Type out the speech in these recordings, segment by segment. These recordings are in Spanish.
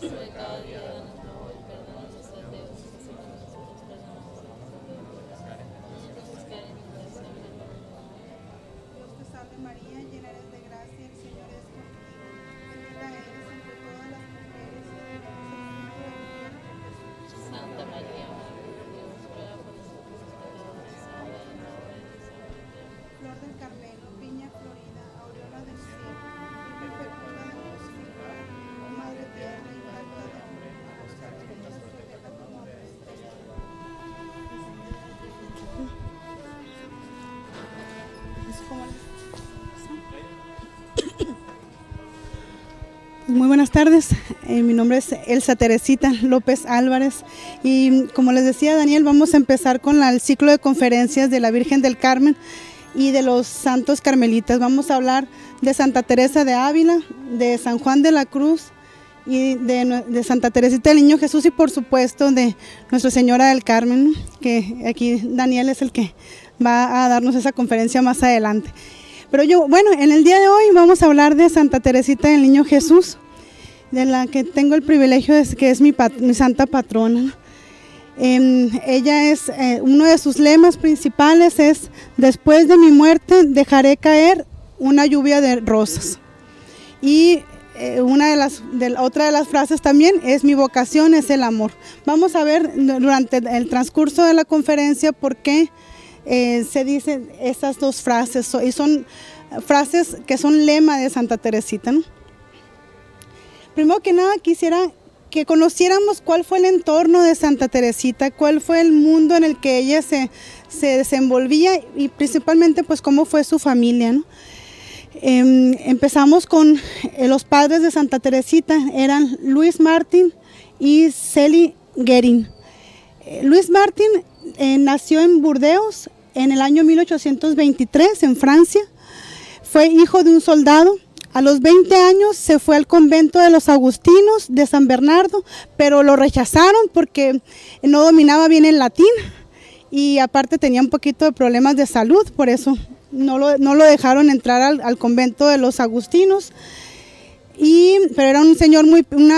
de cada día, danos hoy, perdona nuestras deudas, así como nosotros perdonamos a los deudores. No nos dejes caer en tentación, pero Dios te salve María, llena eres de gracia, el Señor es contigo. Bendita eres entre todas las mujeres y bendito es el fruto de tu vientre Jesús. Santa María, Madre de Dios, ruega por nosotros pecadores, ahora y en la hora de nuestra muerte. Amén. Flor del Carmelo, viña florida, aureola del cielo, Virgen fecunda de nuestra oh Madre tierna y intacta de amor, a nuestras rodillas sujeta tu amor nuestra. Muy buenas tardes, mi nombre es Elsa Teresita López Álvarez y como les decía Daniel, vamos a empezar con el ciclo de conferencias de la Virgen del Carmen y de los santos carmelitas. Vamos a hablar de Santa Teresa de Ávila, de San Juan de la Cruz y de Santa Teresita del Niño Jesús y por supuesto de Nuestra Señora del Carmen, ¿no? Que aquí Daniel es el que va a darnos esa conferencia más adelante. Pero en el día de hoy vamos a hablar de Santa Teresita del Niño Jesús, de la que tengo el privilegio de que es mi santa patrona, ¿no? Ella es, uno de sus lemas principales es: después de mi muerte dejaré caer una lluvia de rosas. Y otra de las frases también es: mi vocación es el amor. Vamos a ver durante el transcurso de la conferencia por qué se dicen estas dos frases, y son frases que son lema de Santa Teresita, ¿no? Primero que nada quisiera que conociéramos cuál fue el entorno de Santa Teresita, cuál fue el mundo en el que ella se desenvolvía y principalmente pues cómo fue su familia, ¿no? Empezamos con los padres de Santa Teresita, eran Luis Martín y Célie Guérin. Luis Martín nació en Burdeos en el año 1823 en Francia, fue hijo de un soldado. A los 20 años se fue al convento de los agustinos de San Bernardo, pero lo rechazaron porque no dominaba bien el latín y aparte tenía un poquito de problemas de salud, por eso no lo dejaron entrar al convento de los agustinos. Pero era un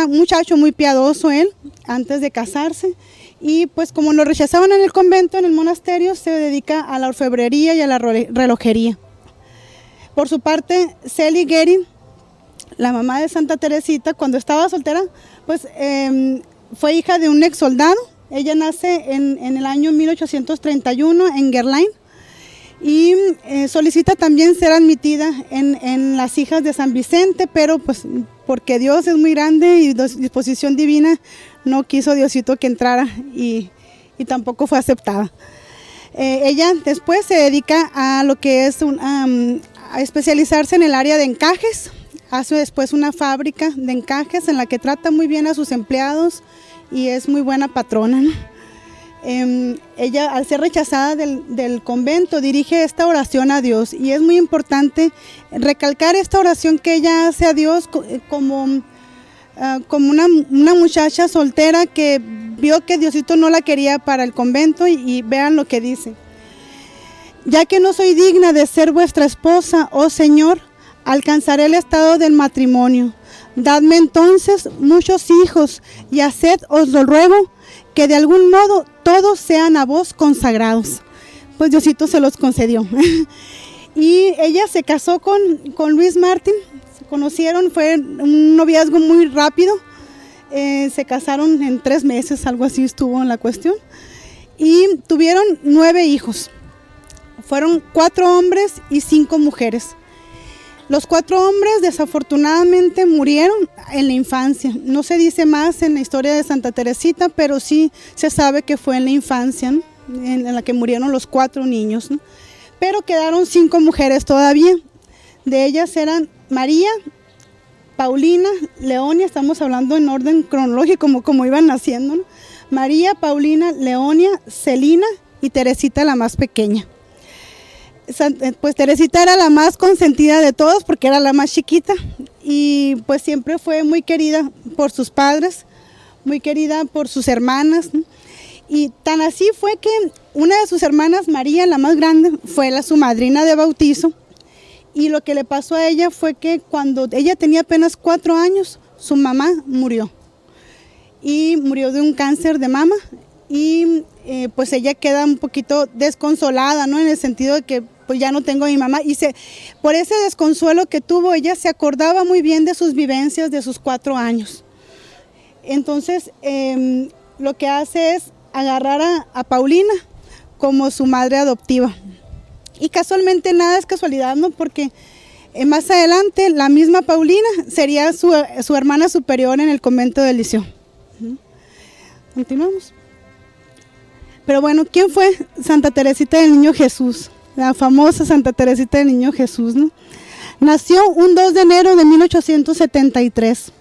muchacho muy piadoso él, antes de casarse. Y pues como lo rechazaban en el convento, en el monasterio, se dedica a la orfebrería y a la relojería. Por su parte, Célie Guérin, la mamá de Santa Teresita, cuando estaba soltera, pues fue hija de un ex soldado. Ella nace en el año 1831 en Gerlain y solicita también ser admitida en las hijas de San Vicente, pero pues porque Dios es muy grande y disposición divina, no quiso Diosito que entrara y tampoco fue aceptada. Ella después se dedica a lo que es a especializarse en el área de encajes, hace después una fábrica de encajes en la que trata muy bien a sus empleados y es muy buena patrona, ¿no? Ella, al ser rechazada del convento, dirige esta oración a Dios y es muy importante recalcar esta oración que ella hace a Dios como una muchacha soltera que vio que Diosito no la quería para el convento y vean lo que dice: ya que no soy digna de ser vuestra esposa, oh Señor, alcanzaré el estado del matrimonio. Dadme entonces muchos hijos y haced, os lo ruego, que de algún modo todos sean a vos consagrados. Pues Diosito se los concedió. Y ella se casó con Luis Martín, se conocieron, fue un noviazgo muy rápido, se casaron en 3 meses, algo así estuvo en la cuestión, y tuvieron 9 hijos. Fueron 4 hombres y 5 mujeres. Los 4 hombres desafortunadamente murieron en la infancia. No se dice más en la historia de Santa Teresita, pero sí se sabe que fue en la infancia, ¿no? En la que murieron los 4 niños, ¿no? Pero quedaron 5 mujeres todavía. De ellas eran María, Paulina, Leonia, estamos hablando en orden cronológico como iban naciendo, ¿no? María, Paulina, Leonia, Celina y Teresita, la más pequeña. Pues Teresita era la más consentida de todos porque era la más chiquita y pues siempre fue muy querida por sus padres, muy querida por sus hermanas, ¿no? Y tan así fue que una de sus hermanas, María, la más grande, fue su madrina de bautizo, y lo que le pasó a ella fue que cuando ella tenía apenas 4 años, su mamá murió. y murió de un cáncer de mama y pues ella queda un poquito desconsolada, ¿no? En el sentido de que pues ya no tengo a mi mamá y por ese desconsuelo que tuvo, ella se acordaba muy bien de sus vivencias de sus 4 años. Entonces lo que hace es agarrar a Paulina como su madre adoptiva. Y casualmente nada es casualidad, ¿no? Porque más adelante la misma Paulina sería su hermana superior en el convento de Lisieux. Continuamos. Pero bueno, ¿quién fue Santa Teresita del Niño Jesús? La famosa Santa Teresita del Niño Jesús, ¿no? Nació un 2 de enero de 1873.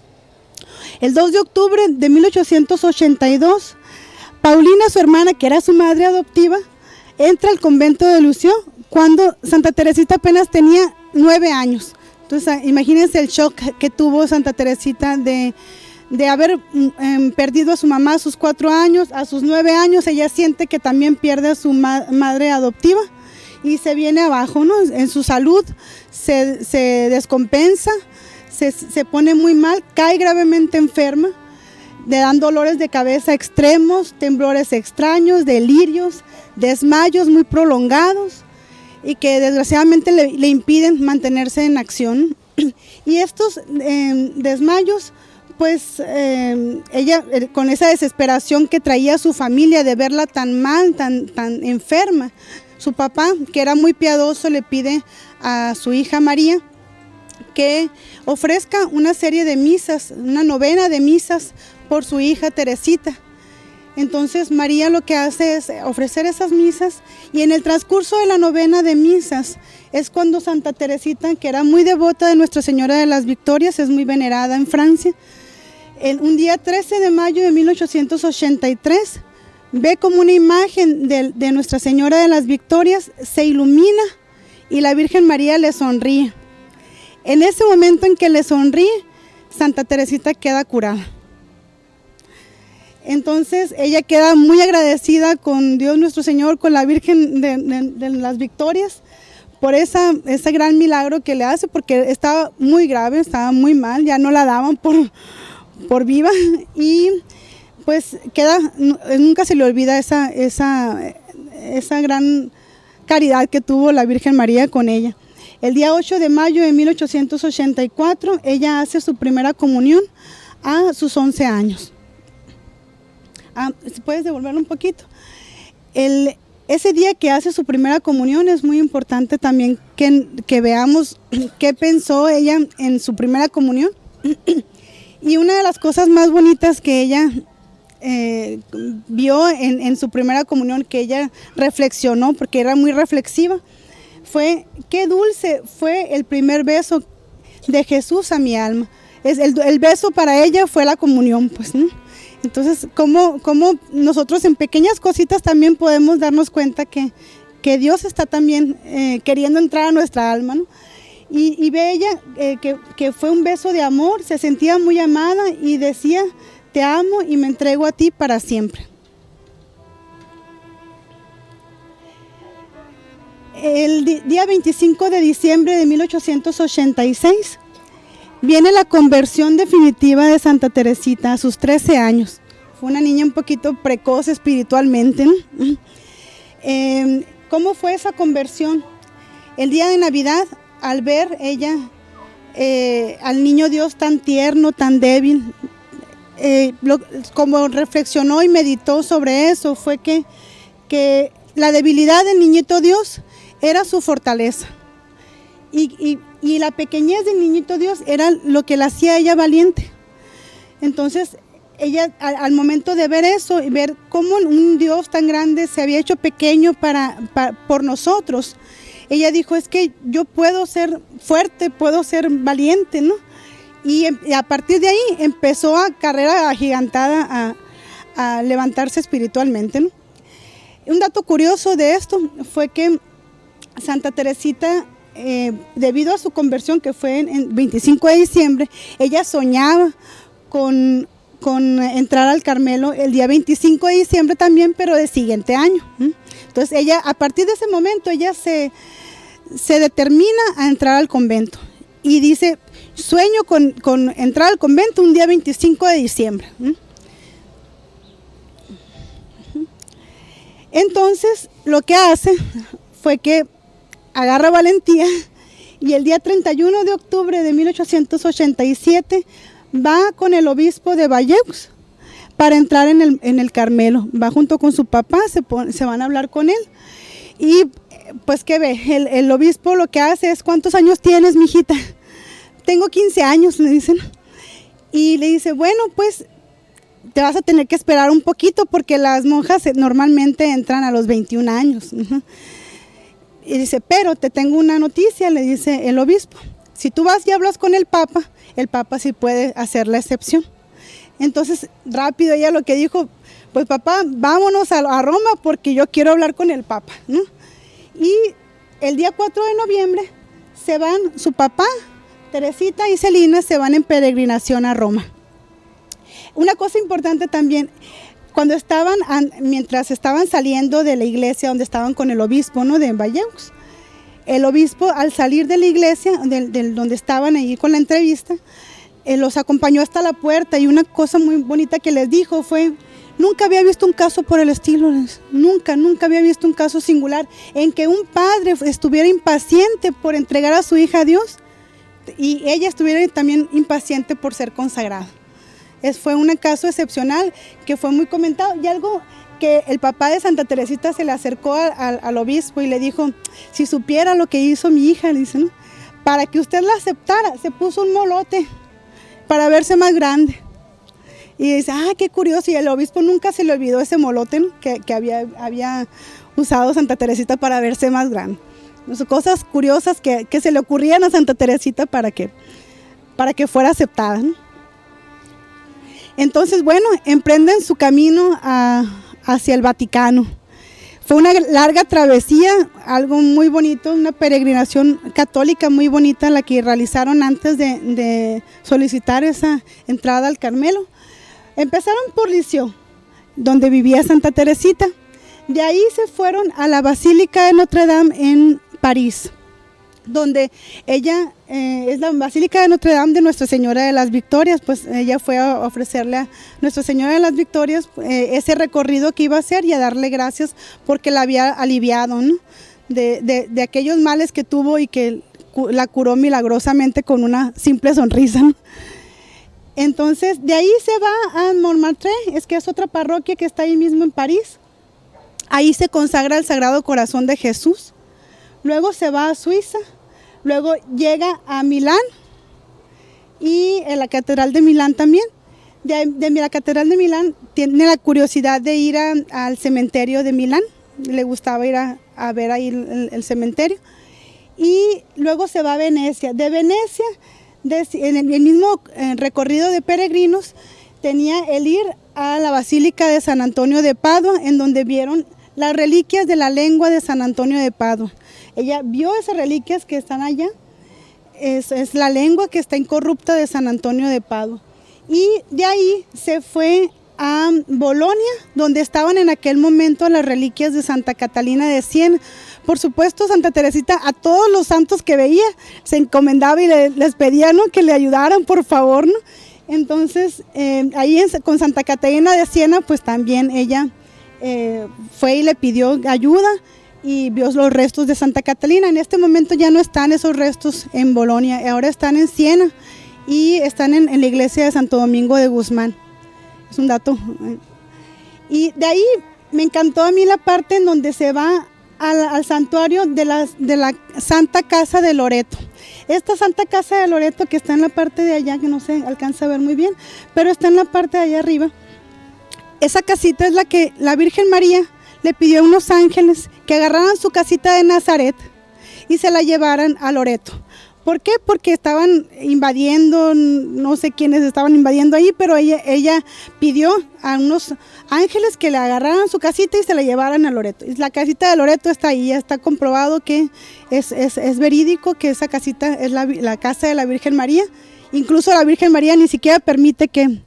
El 2 de octubre de 1882, Paulina, su hermana, que era su madre adoptiva, entra al convento de Lisieux cuando Santa Teresita apenas tenía 9 años. Entonces, imagínense el shock que tuvo Santa Teresita de haber perdido a su mamá a sus 4 años, a sus 9 años, ella siente que también pierde a su madre adoptiva y se viene abajo, ¿no? En su salud se descompensa, se pone muy mal, cae gravemente enferma, le dan dolores de cabeza extremos, temblores extraños, delirios, desmayos muy prolongados y que desgraciadamente le impiden mantenerse en acción. Y estos desmayos, pues ella con esa desesperación que traía su familia de verla tan mal, tan enferma, su papá, que era muy piadoso, le pide a su hija María que ofrezca una serie de misas, una novena de misas por su hija Teresita. Entonces María lo que hace es ofrecer esas misas y en el transcurso de la novena de misas es cuando Santa Teresita, que era muy devota de Nuestra Señora de las Victorias, es muy venerada en Francia, un día 13 de mayo de 1883 ve como una imagen de Nuestra Señora de las Victorias se ilumina y la Virgen María le sonríe. En ese momento en que le sonríe, Santa Teresita queda curada. Entonces ella queda muy agradecida con Dios nuestro Señor, con la Virgen de las Victorias, por ese gran milagro que le hace, porque estaba muy grave, estaba muy mal, ya no la daban por viva y pues nunca se le olvida esa gran caridad que tuvo la Virgen María con ella. El día 8 de mayo de 1884 ella hace su primera comunión a sus 11 años. Si puedes devolverlo un poquito. Ese día que hace su primera comunión es muy importante también que veamos qué pensó ella en su primera comunión. Y una de las cosas más bonitas que ella vio en su primera comunión, que ella reflexionó, porque era muy reflexiva, fue qué dulce fue el primer beso de Jesús a mi alma. El beso para ella fue la comunión, pues, ¿no? Entonces, ¿cómo nosotros en pequeñas cositas también podemos darnos cuenta que Dios está también queriendo entrar a nuestra alma, ¿no? Y ve ella que fue un beso de amor, se sentía muy amada y decía, te amo y me entrego a ti para siempre. El día 25 de diciembre de 1886 viene la conversión definitiva de Santa Teresita a sus 13 años. Fue una niña un poquito precoz espiritualmente, ¿no? ¿Cómo fue esa conversión? El día de Navidad, al ver ella al niño Dios tan tierno, tan débil, como reflexionó y meditó sobre eso, fue que la debilidad del niñito Dios era su fortaleza. Y la pequeñez del niñito Dios era lo que la hacía ella valiente. Entonces, ella al momento de ver eso y ver cómo un Dios tan grande se había hecho pequeño por nosotros, ella dijo, es que yo puedo ser fuerte, puedo ser valiente, ¿no? Y a partir de ahí empezó a carrera agigantada a levantarse espiritualmente, ¿no? Un dato curioso de esto fue que Santa Teresita, debido a su conversión que fue en 25 de diciembre, ella soñaba con entrar al Carmelo el día 25 de diciembre también, pero del siguiente año. Entonces ella, a partir de ese momento, ella se determina a entrar al convento y dice, sueño con entrar al convento un día 25 de diciembre. Entonces, lo que hace fue que agarra valentía y el día 31 de octubre de 1887 va con el obispo de Valleux para entrar en el Carmelo. Va junto con su papá, se van a hablar con él. Y pues, ¿qué ve? El obispo lo que hace es, ¿cuántos años tienes, mijita? Tengo 15 años, le dicen. Y le dice, bueno, pues te vas a tener que esperar un poquito porque las monjas normalmente entran a los 21 años. Y dice, pero te tengo una noticia, le dice el obispo. Si tú vas y hablas con el Papa sí puede hacer la excepción. Entonces, rápido ella lo que dijo, pues papá, vámonos a Roma porque yo quiero hablar con el Papa, ¿no? Y el día 4 de noviembre se van, su papá, Teresita y Celina, se van en peregrinación a Roma. Una cosa importante también, mientras estaban saliendo de la iglesia donde estaban con el obispo, ¿no?, de Valleux, el obispo al salir de la iglesia, donde estaban ahí con la entrevista, los acompañó hasta la puerta y una cosa muy bonita que les dijo fue, nunca había visto un caso por el estilo, nunca había visto un caso singular en que un padre estuviera impaciente por entregar a su hija a Dios y ella estuviera también impaciente por ser consagrada. Fue un caso excepcional que fue muy comentado y algo que el papá de Santa Teresita se le acercó al obispo y le dijo, si supiera lo que hizo mi hija, le dice, ¿no?, para que usted la aceptara, se puso un molote para verse más grande. Y dice, qué curioso, y el obispo nunca se le olvidó ese molote, ¿no?, que había usado Santa Teresita para verse más grande. Cosas curiosas que se le ocurrían a Santa Teresita para que fuera aceptada, ¿no? Entonces, bueno, emprenden su camino hacia el Vaticano. Fue una larga travesía, algo muy bonito, una peregrinación católica muy bonita la que realizaron antes de solicitar esa entrada al Carmelo. Empezaron por Lisieux, donde vivía Santa Teresita. De ahí se fueron a la Basílica de Notre Dame en París, donde ella es la Basílica de Notre Dame de Nuestra Señora de las Victorias, pues ella fue a ofrecerle a Nuestra Señora de las Victorias ese recorrido que iba a hacer y a darle gracias porque la había aliviado, ¿no?, de aquellos males que tuvo y que la curó milagrosamente con una simple sonrisa, ¿no? Entonces, de ahí se va a Montmartre, que es otra parroquia que está ahí mismo en París. Ahí se consagra al Sagrado Corazón de Jesús. Luego se va a Suiza, luego llega a Milán y en la Catedral de Milán también. De la Catedral de Milán tiene la curiosidad de ir al cementerio de Milán, le gustaba ir a ver ahí el cementerio. Y luego se va a Venecia. De Venecia, en el mismo recorrido de peregrinos, tenía el ir a la Basílica de San Antonio de Padua, en donde vieron las reliquias de la lengua de San Antonio de Padua. Ella vio esas reliquias que están allá, es la lengua que está incorrupta de San Antonio de Padua. Y de ahí se fue a Bolonia, donde estaban en aquel momento las reliquias de Santa Catalina de Siena. Por supuesto, Santa Teresita a todos los santos que veía se encomendaba y les pedía, ¿no?, que le ayudaran, por favor, ¿no? Entonces, ahí con Santa Catalina de Siena, pues también ella fue y le pidió ayuda y vio los restos de Santa Catalina. En este momento ya no están esos restos en Bolonia, ahora están en Siena y están en la iglesia de Santo Domingo de Guzmán. Es un dato. Y de ahí me encantó a mí la parte en donde se va al santuario de la Santa Casa de Loreto. Esta Santa Casa de Loreto que está en la parte de allá, que no se alcanza a ver muy bien, pero está en la parte de allá arriba. Esa casita es la que la Virgen María le pidió a unos ángeles que agarraran su casita de Nazaret y se la llevaran a Loreto. ¿Por qué? Porque estaban invadiendo, no sé quiénes estaban invadiendo ahí, pero ella pidió a unos ángeles que le agarraran su casita y se la llevaran a Loreto. La casita de Loreto está ahí, ya está comprobado que es verídico que esa casita es la casa de la Virgen María. Incluso la Virgen María ni siquiera permite que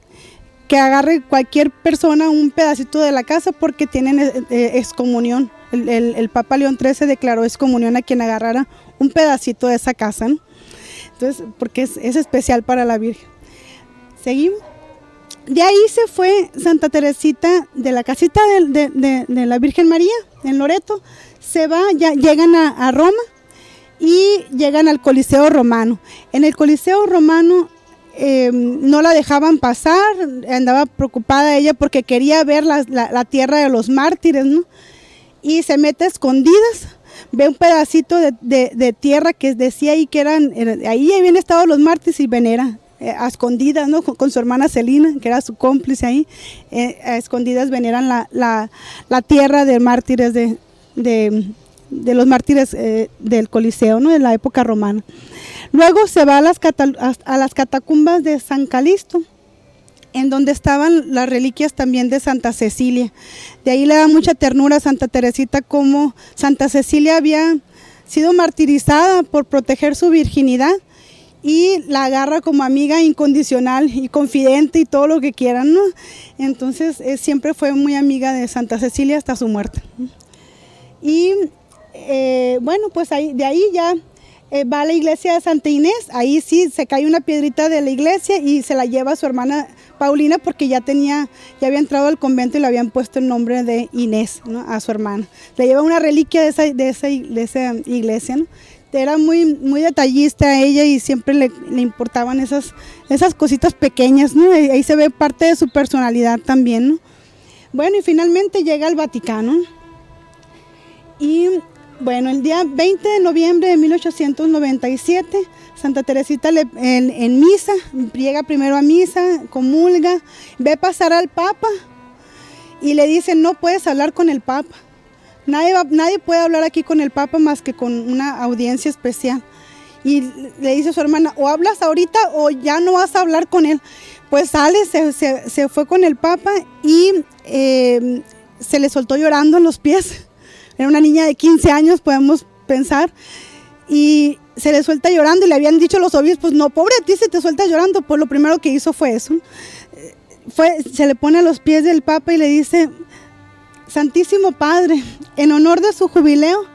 agarre cualquier persona un pedacito de la casa porque tienen excomunión. El Papa León XIII declaró excomunión a quien agarrara un pedacito de esa casa, ¿no? Entonces, porque es especial para la Virgen. Seguimos. de ahí se fue Santa Teresita de la casita de la Virgen María en Loreto, se va, ya llegan a Roma y llegan al Coliseo Romano. En el Coliseo Romano no la dejaban pasar, andaba preocupada ella porque quería ver la tierra de los mártires, ¿no? Y se mete a escondidas, ve un pedacito de tierra que decía ahí que ahí habían estado los mártires y venera. A escondidas, ¿no? Con su hermana Celina, que era su cómplice ahí, a escondidas veneran la tierra de mártires de los mártires del Coliseo, ¿no? De la época romana. Luego se va a las catacumbas de San Calixto, en donde estaban las reliquias también de Santa Cecilia. De ahí le da mucha ternura a Santa Teresita, como Santa Cecilia había sido martirizada por proteger su virginidad, y la agarra como amiga incondicional y confidente y todo lo que quieran, ¿no? Entonces siempre fue muy amiga de Santa Cecilia hasta su muerte. Y bueno, pues de ahí ya va a la iglesia de Santa Inés. Ahí sí se cae una piedrita de la iglesia y se la lleva a su hermana Paulina, porque ya había entrado al convento y le habían puesto el nombre de Inés, ¿no? A su hermana. Le lleva una reliquia de esa iglesia, ¿no? Era muy, muy detallista ella y siempre le importaban esas cositas pequeñas, ¿no? Ahí se ve parte de su personalidad también, ¿no? Bueno, y finalmente llega al Vaticano. Y bueno, el día 20 de noviembre de 1897, Santa Teresita en misa, llega primero a misa, comulga, ve pasar al Papa y le dice: no puedes hablar con el Papa. Nadie puede hablar aquí con el Papa más que con una audiencia especial. Y le dice a su hermana: o hablas ahorita o ya no vas a hablar con él. Pues sale, se fue con el Papa y se le soltó llorando en los pies. Era una niña de 15 años, podemos pensar. Y se le suelta llorando y le habían dicho los obispos: no, pobre a ti, se te suelta llorando. Pues lo primero que hizo fue eso. Se le pone a los pies del Papa y le dice: Santísimo Padre, en honor de su jubileo,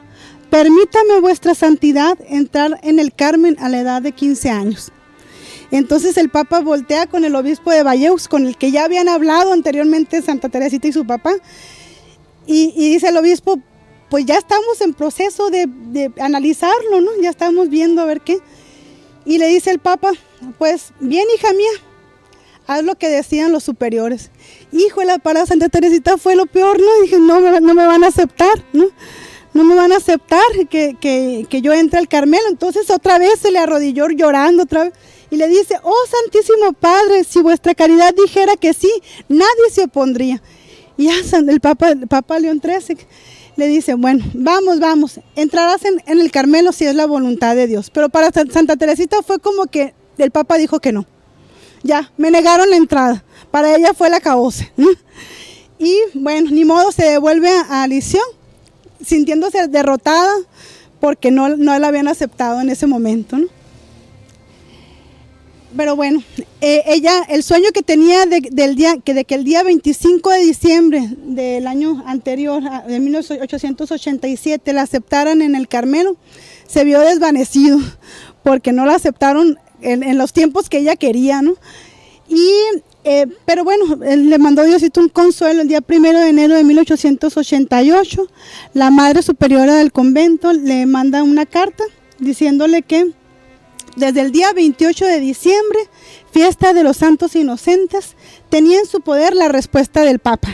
permítame vuestra santidad entrar en el Carmen a la edad de 15 años. Entonces el Papa voltea con el obispo de Bayeux, con el que ya habían hablado anteriormente Santa Teresita y su papá, y dice el obispo: pues ya estamos en proceso de analizarlo, ¿no? Ya estamos viendo a ver qué. Y le dice el Papa: pues bien, hija mía, haz lo que decían los superiores. Híjole, para Santa Teresita fue lo peor, ¿no? Dije: no me van a aceptar, ¿no? No me van a aceptar que yo entre al Carmelo. Entonces otra vez se le arrodilló llorando otra vez y le dice: oh Santísimo Padre, si vuestra caridad dijera que sí, nadie se opondría. Y ya el Papa León XIII le dice: bueno, vamos, entrarás en el Carmelo si es la voluntad de Dios. Pero para Santa Teresita fue como que el Papa dijo que no. Ya, me negaron la entrada. Para ella fue la acabose, ¿no? Y bueno, ni modo, se devuelve a Lisieux, sintiéndose derrotada porque no la habían aceptado en ese momento, ¿no? Pero bueno, ella, el sueño que tenía de que el día 25 de diciembre del año anterior, de 1887, la aceptaran en el Carmelo, se vio desvanecido porque no la aceptaron en los tiempos que ella quería, ¿no? Pero bueno, le mandó Diosito un consuelo. El día 1 de enero de 1888, la Madre Superiora del convento le manda una carta diciéndole que desde el día 28 de diciembre, fiesta de los santos inocentes, tenía en su poder la respuesta del Papa,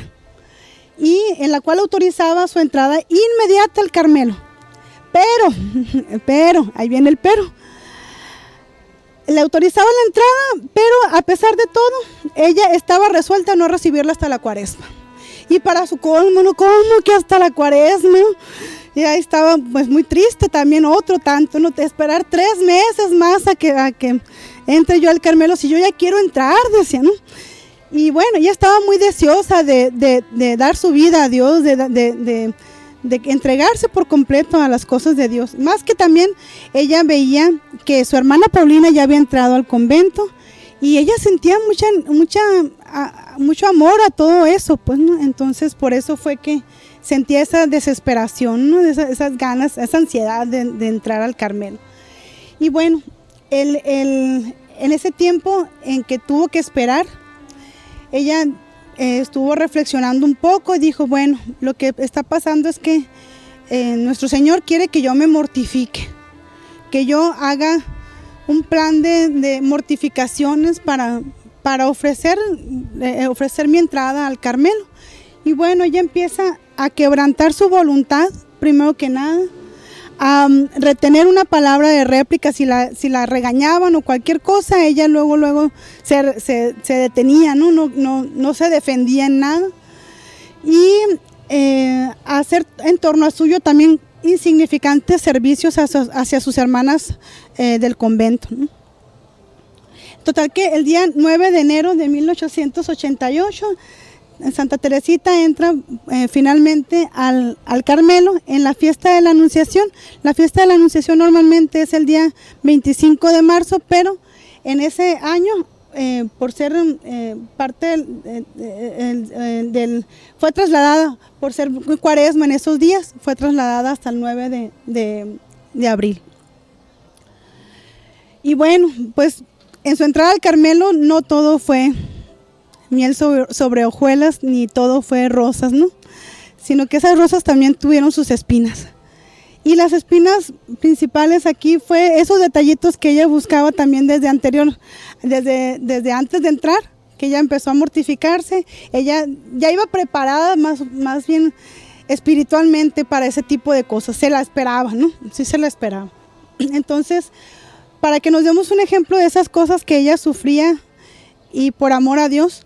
y en la cual autorizaba su entrada inmediata al Carmelo. Pero, ahí viene el pero. Le autorizaba la entrada, pero a pesar de todo, ella estaba resuelta a no recibirla hasta la Cuaresma. Y para su colmo, ¿no? ¿Cómo que hasta la Cuaresma? Y ahí estaba pues muy triste también, otro tanto, ¿no? De esperar 3 meses más a que entre yo al Carmelo, si yo ya quiero entrar, decía, ¿no? Y bueno, ella estaba muy deseosa de dar su vida a Dios, de entregarse por completo a las cosas de Dios. Más que también ella veía que su hermana Paulina ya había entrado al convento y ella sentía mucho amor a todo eso, pues, ¿no? Entonces por eso fue que sentía esa desesperación, ¿no? Esas ganas, esa ansiedad de entrar al Carmelo. Y bueno, en ese tiempo en que tuvo que esperar, ella estuvo reflexionando un poco y dijo, bueno, lo que está pasando es que nuestro Señor quiere que yo me mortifique, que yo haga un plan de mortificaciones para ofrecer mi entrada al Carmelo. Y bueno, ella empieza a quebrantar su voluntad, primero que nada, a retener una palabra de réplica. Si la regañaban o cualquier cosa, ella luego se detenía, no se defendía en nada. Y hacer en torno a suyo también insignificantes servicios hacia sus hermanas del convento, ¿no? Total que el día 9 de enero de 1888, Santa Teresita entra finalmente al Carmelo en la fiesta de la Anunciación. La fiesta de la Anunciación normalmente es el día 25 de marzo, pero en ese año, por ser parte fue trasladada, por ser cuaresma en esos días, fue trasladada hasta el 9 de abril. Y bueno, pues en su entrada al Carmelo no todo fue miel sobre hojuelas, ni todo fue rosas, ¿no? Sino que esas rosas también tuvieron sus espinas. Y las espinas principales aquí fue esos detallitos que ella buscaba también desde antes de entrar, que ella empezó a mortificarse. Ella ya iba preparada más bien espiritualmente para ese tipo de cosas, se la esperaba, ¿no? Sí se la esperaba. Entonces, para que nos demos un ejemplo de esas cosas que ella sufría y por amor a Dios,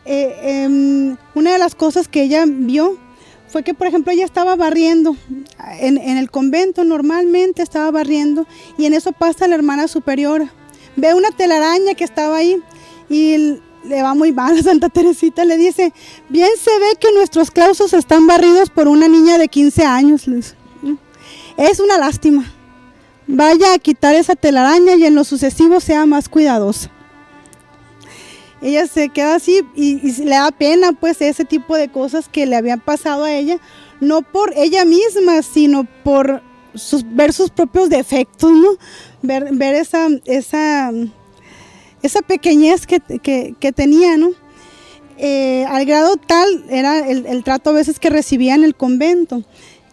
una de las cosas que ella vio fue que, por ejemplo, ella estaba barriendo en el convento, normalmente estaba barriendo, y en eso pasa la hermana superiora, ve una telaraña que estaba ahí y le va muy mal a Santa Teresita, le dice, bien se ve que nuestros claustros están barridos por una niña de 15 años, es una lástima, vaya a quitar esa telaraña y en lo sucesivo sea más cuidadosa. Ella se queda así y le da pena pues ese tipo de cosas que le habían pasado a ella, no por ella misma, sino por ver sus propios defectos, ¿no? Ver esa pequeñez que tenía, ¿no? Al grado tal era el trato a veces que recibía en el convento,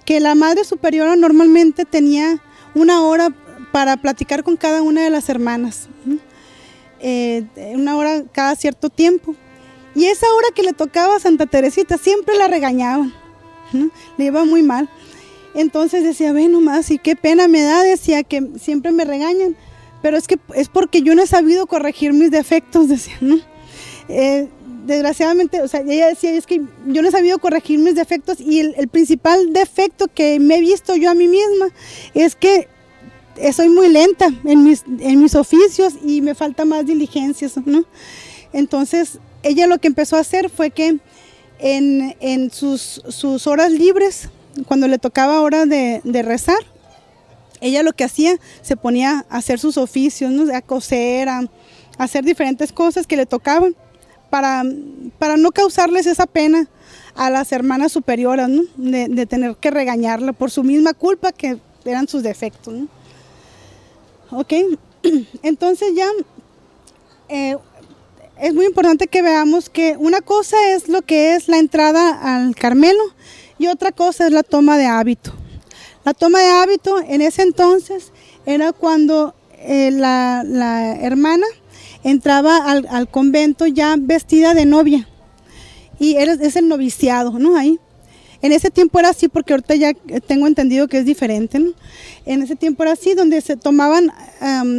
que la Madre Superiora normalmente tenía una hora para platicar con cada una de las hermanas, ¿no? Una hora cada cierto tiempo, y esa hora que le tocaba a Santa Teresita siempre la regañaban, ¿no? Le iba muy mal. Entonces decía, ve nomás, y qué pena me da, decía, que siempre me regañan, pero es porque yo no he sabido corregir mis defectos, decía, ¿no? Desgraciadamente, o sea, ella decía, es que yo no he sabido corregir mis defectos, y el principal defecto que me he visto yo a mí misma es que soy muy lenta en mis oficios y me falta más diligencias, ¿no? Entonces ella lo que empezó a hacer fue que en sus horas libres, cuando le tocaba hora de rezar, ella lo que hacía, se ponía a hacer sus oficios, ¿no? A coser, a hacer diferentes cosas que le tocaban para no causarles esa pena a las hermanas superioras, ¿no? De tener que regañarla por su misma culpa, que eran sus defectos, ¿no? Ok, entonces ya es muy importante que veamos que una cosa es lo que es la entrada al Carmelo y otra cosa es la toma de hábito. La toma de hábito en ese entonces era cuando la hermana entraba al convento ya vestida de novia, y es el noviciado, ¿no? Ahí. En ese tiempo era así, porque ahorita ya tengo entendido que es diferente, ¿no? En ese tiempo era así, donde se tomaban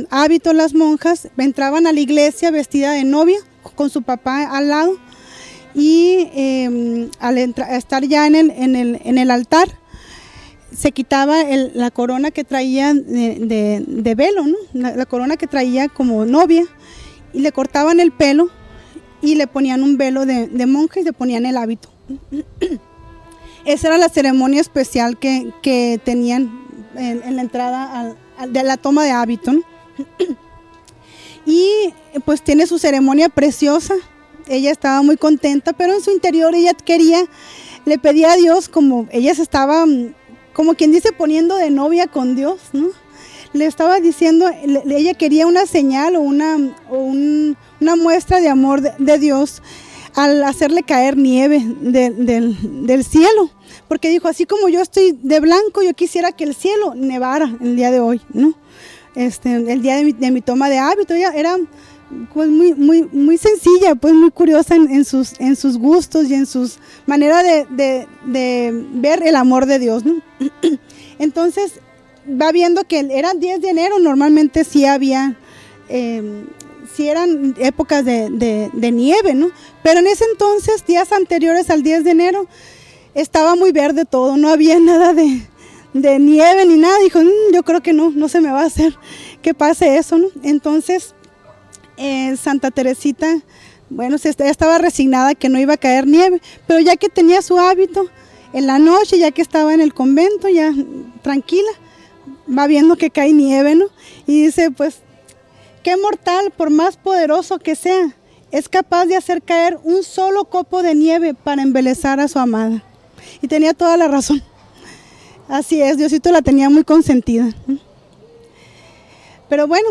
hábitos las monjas, entraban a la iglesia vestida de novia, con su papá al lado, y al estar ya en el altar, se quitaba la corona que traía de velo, ¿no? La corona que traía como novia, y le cortaban el pelo, y le ponían un velo de monja y le ponían el hábito. Esa era la ceremonia especial que tenían en la entrada de la toma de hábito, ¿no? Y pues tiene su ceremonia preciosa. Ella estaba muy contenta, pero en su interior ella le pedía a Dios, como ella se estaba, como quien dice, poniendo de novia con Dios, ¿no? le estaba diciendo, ella quería una señal o una muestra de amor de Dios al hacerle caer nieve del cielo, porque dijo, así como yo estoy de blanco, yo quisiera que el cielo nevara el día de hoy, ¿no? El día de mi toma de hábito. Ella era pues muy sencilla, pues muy curiosa en sus gustos y en sus maneras de ver el amor de Dios, ¿no? Entonces va viendo que era 10 de enero, normalmente sí había, sí eran épocas de nieve, ¿no? Pero en ese entonces, días anteriores al 10 de enero, estaba muy verde todo, no había nada de nieve ni nada. Dijo, yo creo que no se me va a hacer que pase eso, ¿no? Entonces, Santa Teresita, bueno, ya estaba resignada que no iba a caer nieve, pero ya que tenía su hábito, en la noche, ya que estaba en el convento, ya tranquila, va viendo que cae nieve, ¿no? Y dice, pues, ¿qué mortal, por más poderoso que sea, es capaz de hacer caer un solo copo de nieve para embelezar a su amada? Y tenía toda la razón. Así es, Diosito la tenía muy consentida. Pero bueno,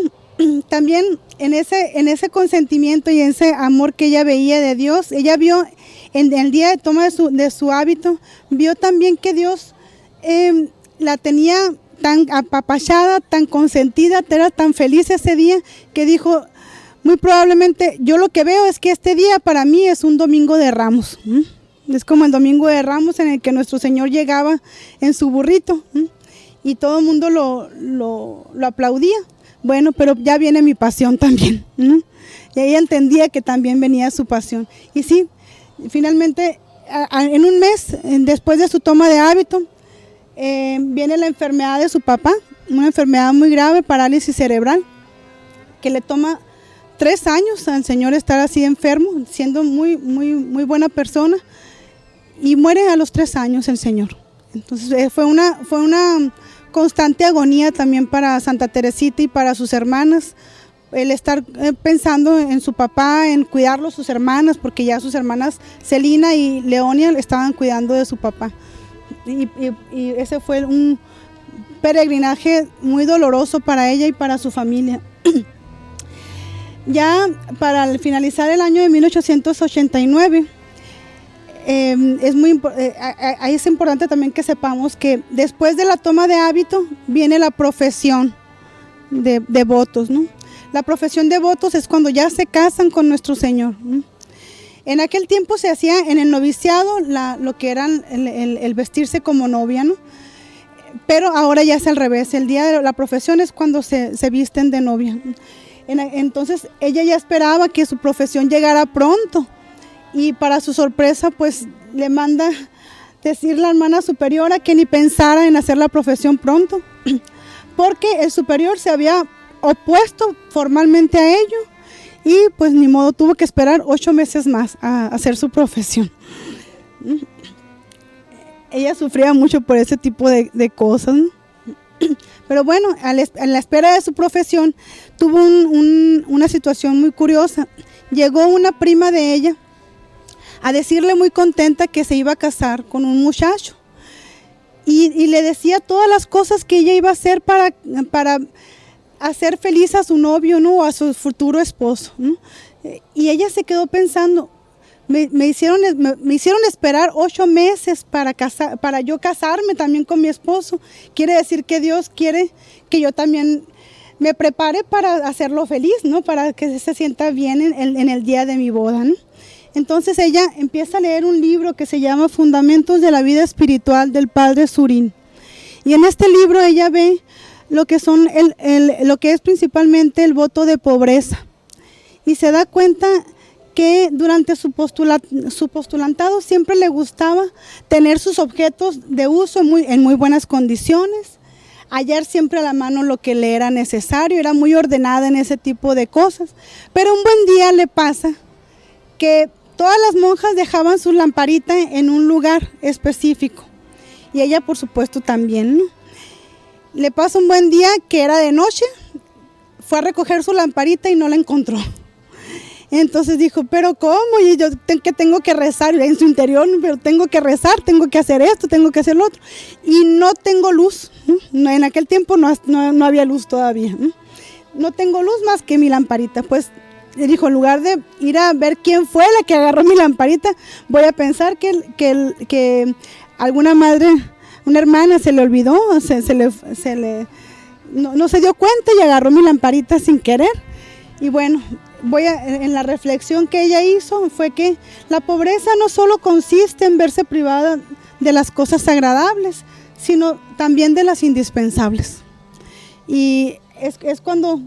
también en ese consentimiento y en ese amor que ella veía de Dios, ella vio en el día de toma de su hábito, vio también que Dios la tenía tan apapachada, tan consentida, era tan feliz ese día, que dijo, muy probablemente, yo lo que veo es que este día para mí es un domingo de Ramos. Es como el domingo de Ramos en el que nuestro Señor llegaba en su burrito y todo el mundo lo aplaudía. Bueno, pero ya viene mi pasión también. Y ella entendía que también venía su pasión. Y sí, finalmente, en un mes, después de su toma de hábito, viene la enfermedad de su papá, una enfermedad muy grave, parálisis cerebral, que le toma 3 años al Señor estar así enfermo, siendo muy buena persona, y muere a los 3 años el Señor. Entonces fue una constante agonía también para Santa Teresita y para sus hermanas, el estar pensando en su papá, en cuidarlo sus hermanas, porque ya sus hermanas Celina y Leonia estaban cuidando de su papá. Y ese fue un peregrinaje muy doloroso para ella y para su familia. Ya para finalizar el año de 1889, es importante también que sepamos que después de la toma de hábito viene la profesión de votos, ¿no? La profesión de votos es cuando ya se casan con nuestro Señor, ¿no? En aquel tiempo se hacía en el noviciado lo que era el vestirse como novia, ¿no? Pero ahora ya es al revés, el día de la profesión es cuando se visten de novia. Entonces ella ya esperaba que su profesión llegara pronto, y para su sorpresa pues le manda decir la hermana superiora que ni pensara en hacer la profesión pronto, porque el superior se había opuesto formalmente a ello, y pues ni modo, tuvo que esperar 8 meses más a hacer su profesión. Ella sufría mucho por ese tipo de cosas, ¿no? Pero bueno, a la espera de su profesión tuvo una situación muy curiosa. Llegó una prima de ella a decirle muy contenta que se iba a casar con un muchacho, y le decía todas las cosas que ella iba a hacer para hacer feliz a su novio, ¿no? O a su futuro esposo, ¿no? Y ella se quedó pensando, me hicieron esperar 8 meses para yo casarme también con mi esposo. Quiere decir que Dios quiere que yo también me prepare para hacerlo feliz, ¿no? Para que se sienta bien en el día de mi boda, ¿no? Entonces ella empieza a leer un libro que se llama Fundamentos de la Vida Espiritual del Padre Surín. Y en este libro ella ve lo que es principalmente el voto de pobreza. Y se da cuenta que durante su postulantado siempre le gustaba tener sus objetos de uso en muy buenas condiciones, hallar siempre a la mano lo que le era necesario, era muy ordenada en ese tipo de cosas. Pero un buen día le pasa que todas las monjas dejaban su lamparita en un lugar específico, y ella por supuesto también, ¿no? Le pasa un buen día que era de noche, fue a recoger su lamparita y no la encontró. Entonces dijo, pero ¿cómo? Y yo que tengo que rezar en su interior, pero tengo que rezar, tengo que hacer esto, tengo que hacer lo otro. Y no tengo luz, ¿no? En aquel tiempo no había luz todavía, ¿no? No tengo luz más que mi lamparita. Pues dijo, en lugar de ir a ver quién fue la que agarró mi lamparita, voy a pensar que alguna madre, una hermana se le olvidó, no se dio cuenta y agarró mi lamparita sin querer. Y bueno, en la reflexión que ella hizo fue que la pobreza no solo consiste en verse privada de las cosas agradables, sino también de las indispensables. Y es cuando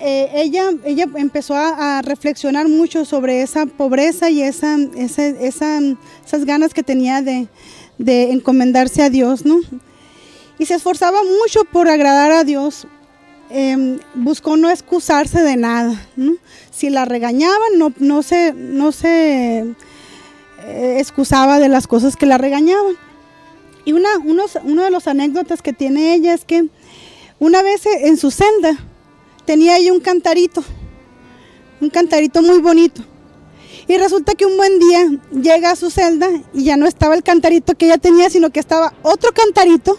ella empezó a reflexionar mucho sobre esa pobreza y esas ganas que tenía de encomendarse a Dios, ¿no? Y se esforzaba mucho por agradar a Dios. Buscó no excusarse de nada, ¿no? Si la regañaban, no se excusaba de las cosas que la regañaban. Y uno de los anécdotas que tiene ella es que una vez en su celda tenía ella un cantarito muy bonito. Y resulta que un buen día llega a su celda y ya no estaba el cantarito que ella tenía, sino que estaba otro cantarito,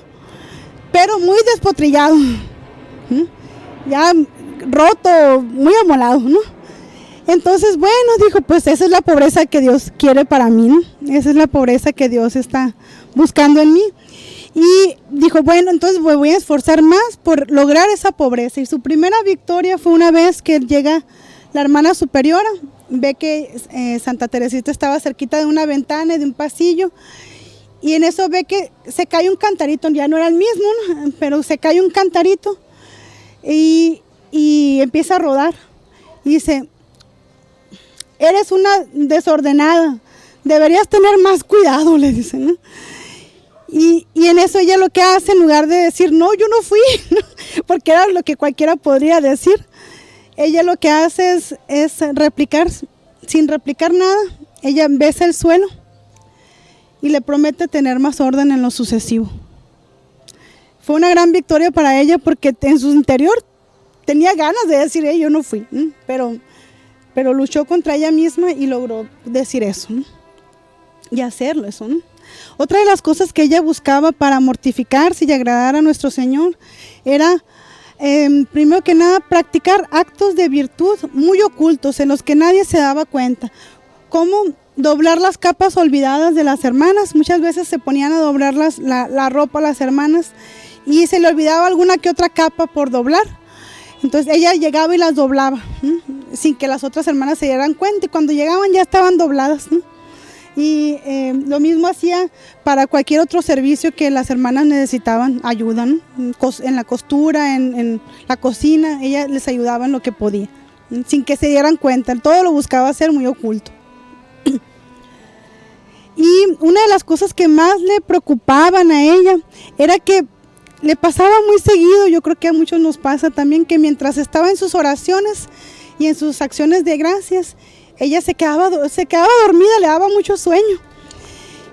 pero muy despotrillado, ¿no? Ya roto, muy amolado, ¿no? Entonces, bueno, dijo, pues esa es la pobreza que Dios quiere para mí, ¿no? Esa es la pobreza que Dios está buscando en mí. Y dijo, bueno, entonces me voy a esforzar más por lograr esa pobreza. Y su primera victoria fue una vez que llega la hermana superiora, ve que Santa Teresita estaba cerquita de una ventana y de un pasillo, y en eso ve que se cae un cantarito, ya no era el mismo, ¿no? Pero se cae un cantarito. Y empieza a rodar y dice, eres una desordenada, deberías tener más cuidado, le dice, ¿no? Y en eso ella lo que hace, en lugar de decir, no, yo no fui, porque era lo que cualquiera podría decir, ella lo que hace es replicar, sin replicar nada, ella besa el suelo y le promete tener más orden en lo sucesivo. Fue una gran victoria para ella porque en su interior tenía ganas de decir, yo no fui, ¿no? Pero luchó contra ella misma y logró decir eso, ¿no? Y hacerlo eso, ¿no? Otra de las cosas que ella buscaba para mortificarse y agradar a nuestro Señor era, primero que nada, practicar actos de virtud muy ocultos en los que nadie se daba cuenta, como doblar las capas olvidadas de las hermanas. Muchas veces se ponían a doblar la ropa a las hermanas y se le olvidaba alguna que otra capa por doblar. Entonces ella llegaba y las doblaba, ¿no? Sin que las otras hermanas se dieran cuenta, y cuando llegaban ya estaban dobladas, ¿no? Y lo mismo hacía para cualquier otro servicio que las hermanas necesitaban ayuda, ¿no? En la costura, en la cocina, ella les ayudaba en lo que podía, ¿no? Sin que se dieran cuenta, todo lo buscaba hacer muy oculto. Y una de las cosas que más le preocupaban a ella era que le pasaba muy seguido, yo creo que a muchos nos pasa también, que mientras estaba en sus oraciones y en sus acciones de gracias, ella se quedaba dormida, le daba mucho sueño.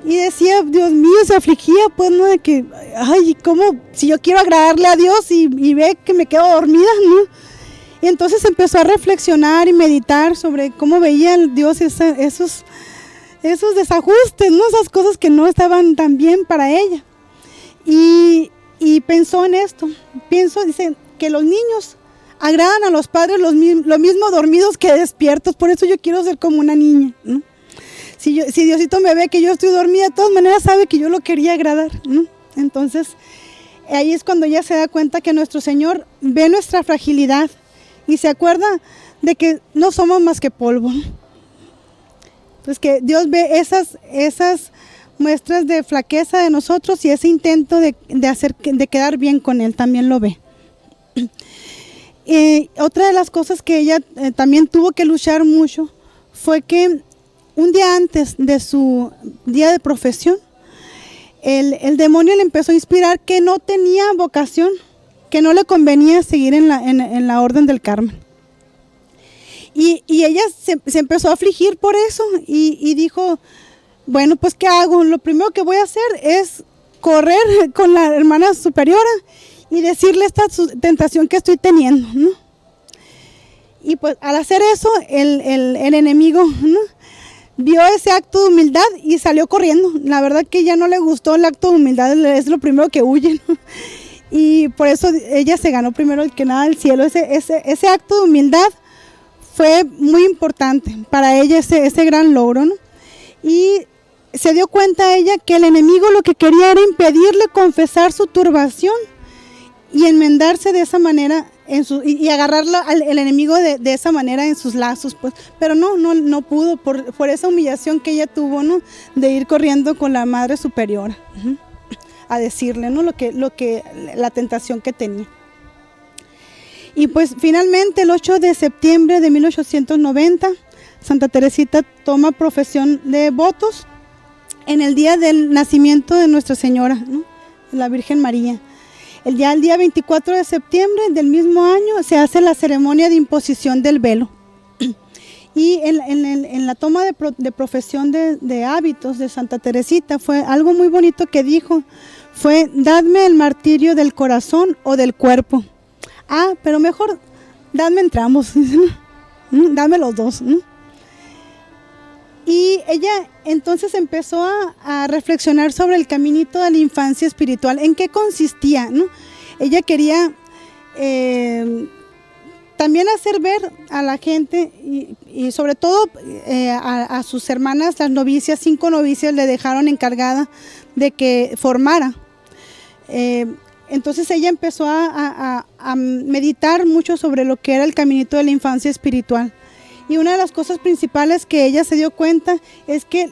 Y decía, Dios mío, se afligía, pues, ¿no? De que, ay, ¿cómo? Si yo quiero agradarle a Dios y ve que me quedo dormida, ¿no? Y entonces empezó a reflexionar y meditar sobre cómo veía Dios esos desajustes, ¿no? Esas cosas que no estaban tan bien para ella. Y pensó en esto, dice, que los niños agradan a los padres lo mismo dormidos que despiertos, por eso yo quiero ser como una niña, ¿no? Si Diosito me ve que yo estoy dormida, de todas maneras sabe que yo lo quería agradar, ¿no? Entonces, ahí es cuando ella se da cuenta que nuestro Señor ve nuestra fragilidad y se acuerda de que no somos más que polvo, ¿no? Entonces, que Dios ve esas muestras de flaqueza de nosotros y ese intento de quedar bien con Él, también lo ve. Otra de las cosas que ella también tuvo que luchar mucho fue que un día antes de su día de profesión, el demonio le empezó a inspirar que no tenía vocación, que no le convenía seguir en la Orden del Carmen. Y ella se empezó a afligir por eso y dijo, bueno, pues ¿qué hago? Lo primero que voy a hacer es correr con la hermana superiora y decirle esta tentación que estoy teniendo, ¿no? Y pues al hacer eso, el enemigo, ¿no?, vio ese acto de humildad y salió corriendo. La verdad que ya no le gustó el acto de humildad, es lo primero que huye, ¿no? Y por eso ella se ganó primero que nada el cielo. Ese acto de humildad fue muy importante para ella, ese gran logro, ¿no? Y se dio cuenta ella que el enemigo lo que quería era impedirle confesar su turbación y enmendarse de esa manera y agarrarlo el enemigo de esa manera en sus lazos, pues. Pero no pudo por esa humillación que ella tuvo, ¿no?, de ir corriendo con la Madre Superiora a decirle, ¿no?, la tentación que tenía. Y pues finalmente el 8 de septiembre de 1890, Santa Teresita toma profesión de votos en el día del nacimiento de Nuestra Señora, ¿no?, la Virgen María. El día 24 de septiembre del mismo año se hace la ceremonia de imposición del velo. Y en la toma de profesión de hábitos de Santa Teresita fue algo muy bonito que dijo, fue: dadme el martirio del corazón o del cuerpo. Pero mejor dadme entrambos, dame los dos, ¿no? Y ella entonces empezó a reflexionar sobre el caminito de la infancia espiritual, en qué consistía, ¿no? Ella quería también hacer ver a la gente y sobre todo a sus hermanas, las novicias, 5 novicias le dejaron encargada de que formara. Entonces ella empezó a meditar mucho sobre lo que era el caminito de la infancia espiritual. Y una de las cosas principales que ella se dio cuenta es que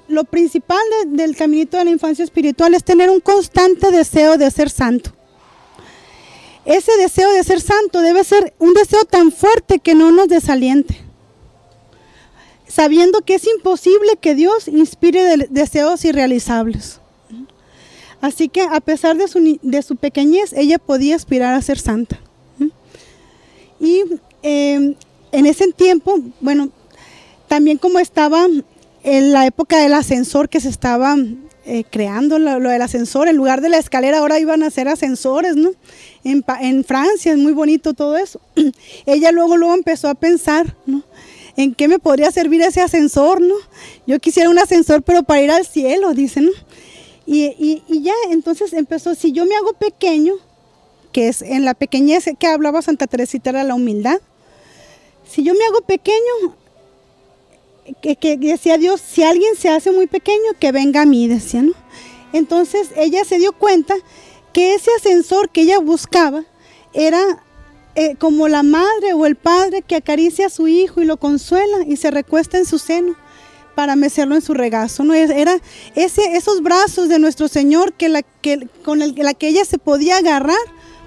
lo principal del caminito de la infancia espiritual es tener un constante deseo de ser santo. Ese deseo de ser santo debe ser un deseo tan fuerte que no nos desaliente, sabiendo que es imposible que Dios inspire deseos irrealizables. Así que a pesar de su pequeñez, ella podía aspirar a ser santa. Y en ese tiempo, bueno, también como estaba en la época del ascensor que se estaba creando, lo del ascensor, en lugar de la escalera ahora iban a hacer ascensores, ¿no? En Francia es muy bonito todo eso. Ella luego empezó a pensar, ¿no?, en qué me podría servir ese ascensor, ¿no? Yo quisiera un ascensor pero para ir al cielo, dice, ¿no? Y ya entonces empezó, si yo me hago pequeño, que es en la pequeñez que hablaba Santa Teresita era la humildad, si yo me hago pequeño, que decía Dios, si alguien se hace muy pequeño, que venga a mí, decía, ¿no? Entonces ella se dio cuenta que ese ascensor que ella buscaba era como la madre o el padre que acaricia a su hijo y lo consuela y se recuesta en su seno para mecerlo en su regazo, ¿no? Era esos brazos de nuestro Señor con la que ella se podía agarrar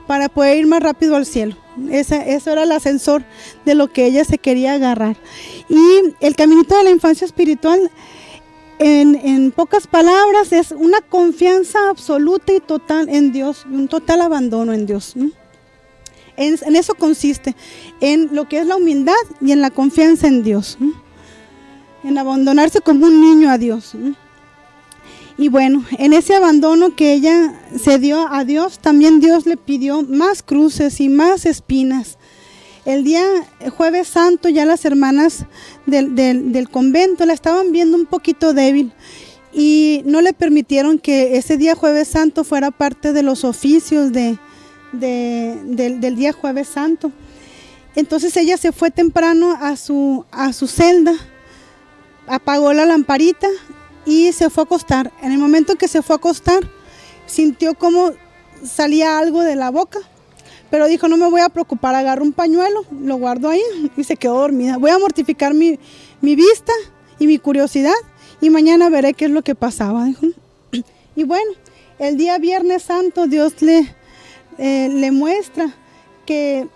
para poder ir más rápido al cielo. Eso era el ascensor de lo que ella se quería agarrar. Y el caminito de la infancia espiritual, en pocas palabras, es una confianza absoluta y total en Dios, un total abandono en Dios, ¿no? En eso consiste, en lo que es la humildad y en la confianza en Dios, ¿no?, en abandonarse como un niño a Dios, ¿no? Y bueno, en ese abandono que ella se dio a Dios, también Dios le pidió más cruces y más espinas. El día Jueves Santo ya las hermanas del convento la estaban viendo un poquito débil y no le permitieron que ese día Jueves Santo fuera parte de los oficios del día Jueves Santo. Entonces ella se fue temprano a su celda, apagó la lamparita y se fue a acostar. En el momento que se fue a acostar, sintió como salía algo de la boca, pero dijo, no me voy a preocupar, agarró un pañuelo, lo guardó ahí y se quedó dormida. Voy a mortificar mi vista y mi curiosidad y mañana veré qué es lo que pasaba, dijo. Y bueno, el día Viernes Santo Dios le muestra que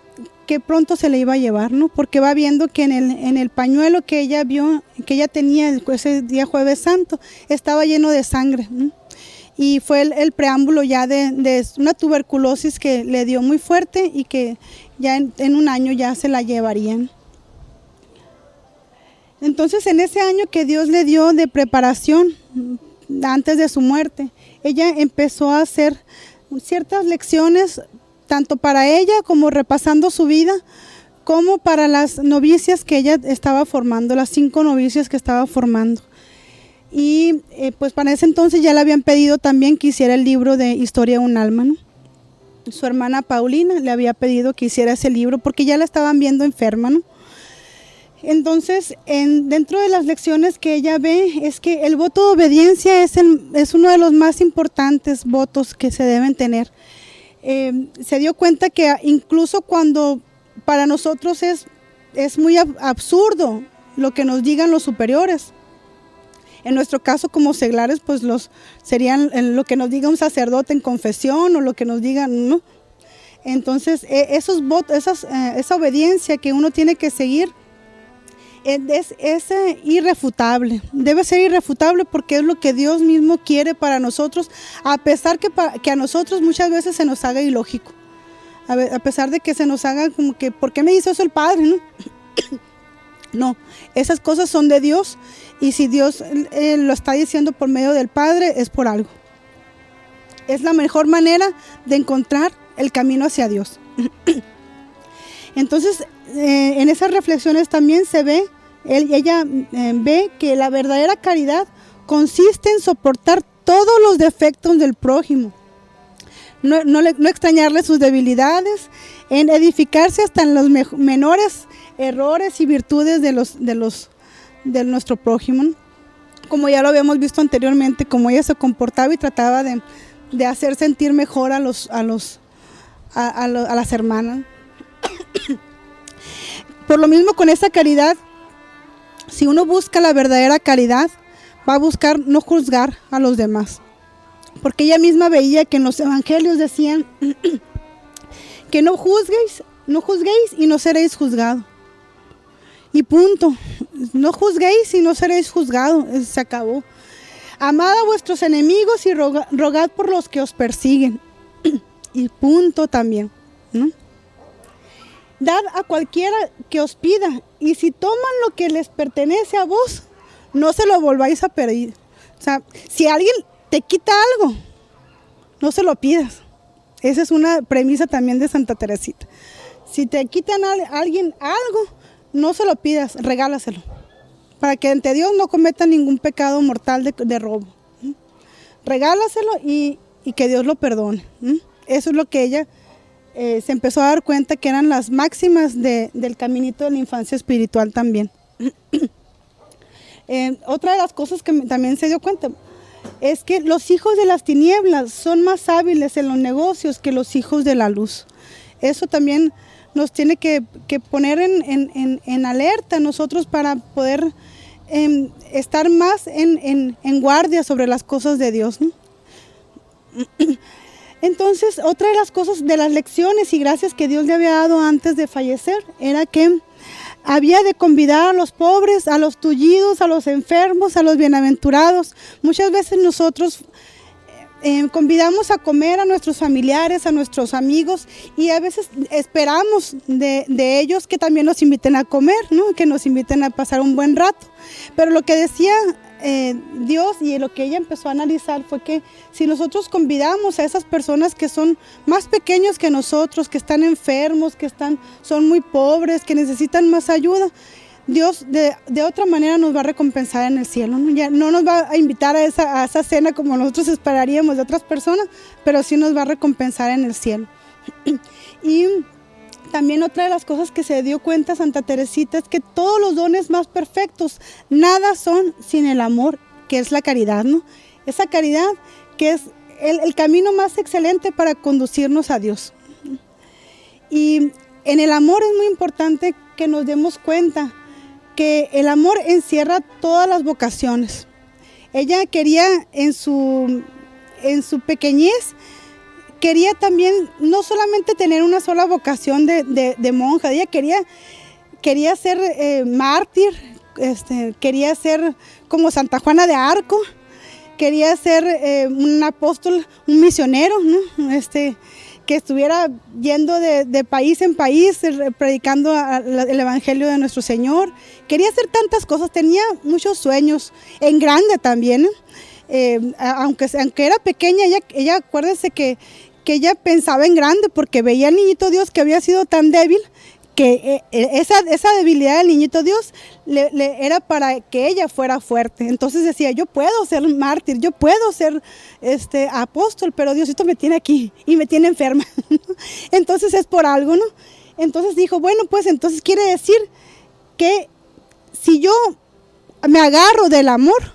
pronto se le iba a llevar, ¿no? Porque va viendo que en el pañuelo que ella vio, que ella tenía ese día Jueves Santo, estaba lleno de sangre, ¿no? Y fue el preámbulo ya de una tuberculosis que le dio muy fuerte y que ya en un año ya se la llevarían. Entonces en ese año que Dios le dio de preparación antes de su muerte, ella empezó a hacer ciertas lecciones tanto para ella como repasando su vida, como para las novicias que ella estaba formando, las 5 novicias que estaba formando. Y pues para ese entonces ya le habían pedido también que hiciera el libro de Historia de un alma, ¿no? Su hermana Paulina le había pedido que hiciera ese libro porque ya la estaban viendo enferma, ¿no? Entonces, dentro de las lecciones que ella ve es que el voto de obediencia es uno de los más importantes votos que se deben tener. Se dio cuenta que incluso cuando para nosotros es muy absurdo lo que nos digan los superiores. En nuestro caso como seglares, pues serían lo que nos diga un sacerdote en confesión o lo que nos digan, ¿no? Entonces, esos votos, esa obediencia que uno tiene que seguir es irrefutable, debe ser irrefutable porque es lo que Dios mismo quiere para nosotros, a pesar que a nosotros muchas veces se nos haga ilógico, a pesar de que se nos haga como que, ¿por qué me hizo eso el Padre? ¿No? No, esas cosas son de Dios y si Dios lo está diciendo por medio del Padre es por algo. Es la mejor manera de encontrar el camino hacia Dios. Entonces, en esas reflexiones también se ve, ella ve que la verdadera caridad consiste en soportar todos los defectos del prójimo, no extrañarle sus debilidades, en edificarse hasta en los menores errores y virtudes de nuestro prójimo, ¿no? Como ya lo habíamos visto anteriormente, como ella se comportaba y trataba de hacer sentir mejor a las hermanas. Por lo mismo, con esa caridad, si uno busca la verdadera caridad, va a buscar no juzgar a los demás. Porque ella misma veía que en los evangelios decían que no juzguéis y no seréis juzgados. Y punto. No juzguéis y no seréis juzgados. Se acabó. Amad a vuestros enemigos y rogad por los que os persiguen. Y punto también, ¿no? Dad a cualquiera que os pida, y si toman lo que les pertenece a vos, no se lo volváis a pedir. O sea, si alguien te quita algo, no se lo pidas. Esa es una premisa también de Santa Teresita. Si te quitan a alguien algo, no se lo pidas, regálaselo, para que ante Dios no cometa ningún pecado mortal de robo. Regálaselo y que Dios lo perdone. Eso es lo que ella se empezó a dar cuenta que eran las máximas del caminito de la infancia espiritual también. Otra de las cosas que también se dio cuenta es que los hijos de las tinieblas son más hábiles en los negocios que los hijos de la luz. Eso también nos tiene que poner en alerta nosotros para poder estar más en guardia sobre las cosas de Dios, ¿no? Entonces, otra de las cosas, de las lecciones y gracias que Dios le había dado antes de fallecer, era que había de convidar a los pobres, a los tullidos, a los enfermos, a los bienaventurados. Muchas veces nosotros convidamos a comer a nuestros familiares, a nuestros amigos, y a veces esperamos de ellos que también nos inviten a comer, ¿no? Que nos inviten a pasar un buen rato. Pero lo que decía Dios y lo que ella empezó a analizar fue que si nosotros convidamos a esas personas que son más pequeños que nosotros, que están enfermos, son muy pobres, que necesitan más ayuda, Dios de otra manera nos va a recompensar en el cielo, ¿no? Ya no nos va a invitar a esa cena como nosotros esperaríamos de otras personas, pero sí nos va a recompensar en el cielo. Y también otra de las cosas que se dio cuenta Santa Teresita es que todos los dones más perfectos, nada son sin el amor, que es la caridad, ¿no? Esa caridad que es el camino más excelente para conducirnos a Dios. Y en el amor es muy importante que nos demos cuenta que el amor encierra todas las vocaciones. Ella quería en su pequeñez, quería también no solamente tener una sola vocación de monja, ella quería ser mártir, quería ser como Santa Juana de Arco, quería ser un apóstol, un misionero, ¿no? Que estuviera yendo de país en país, predicando el Evangelio de nuestro Señor. Quería hacer tantas cosas, tenía muchos sueños, en grande también. Aunque era pequeña, ella acuérdese que ella pensaba en grande, porque veía al niñito Dios que había sido tan débil, que esa debilidad del niñito Dios era para que ella fuera fuerte. Entonces decía, yo puedo ser mártir, yo puedo ser apóstol, pero Diosito me tiene aquí y me tiene enferma. Entonces es por algo, ¿no? Entonces dijo, bueno, pues entonces quiere decir que si yo me agarro del amor,